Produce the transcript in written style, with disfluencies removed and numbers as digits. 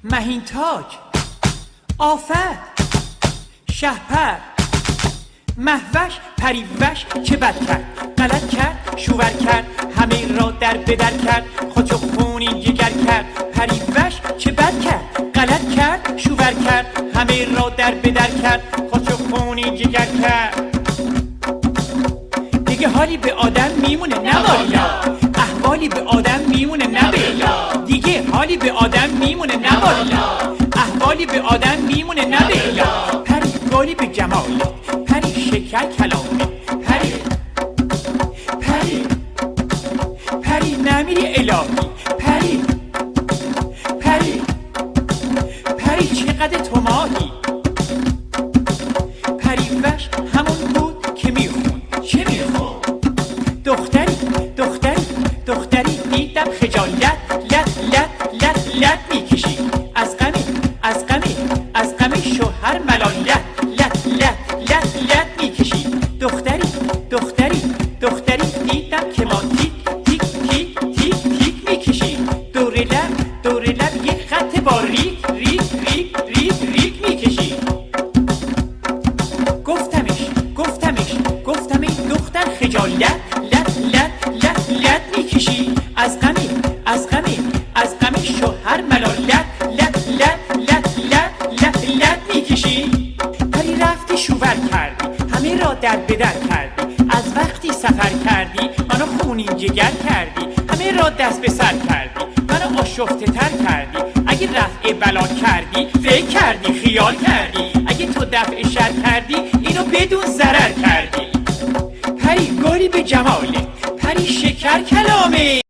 مهین تاج، آفت، شهپر، مهوش، پریوش چه بد کرد، غلط کرد، شوور کرد، همه را در بدر کرد، خودشو خونی جگر کرد. پریوش چه بد کرد، غلط کرد، شوور کرد، همه را در بدر کرد، خودشو خونی جگر کرد. دیگه حالی به آدم میمونه نبالا، احوالی به آدم میمونه نبالا. دیگه حالی به آدم میمونه نبالا، احوالی به آدم میمونه نبالا. پری گالی به جمال، پری شکر کلامه، پری پری پری نمیری الهی، پری پری پری چقدر تو ماهی. پریوش همون بود که میخون، چه میخون؟ دختری دیدم خجالت لط لط لط لط میکشی، از غم شوهر ملالت لط لط لط لط میکشی. دختری دیدم که ما تیک تیک تیک تیک تیک میکشی، دور لب یه خط با ریک ریک ریک ریک ریک میکشی. گفتم ای دختر خجالت لط لط لط لط میکشی، از غم شوهر ملالت لط لط لط لط لط لط میکشی. پری رفتی شوور کردی، همه را در بدر کردی، از وقتی سفر کردی منو خونین جگر کردی، همه را دست به سر کردی، منو آشفته تر کردی. اگه رفع بلا کردی فکر کردی خیال کردی، اگه تو دفع شر کردی اینو بدون ضرر کردی. پری گالی به جماله، پری شکر کلامه.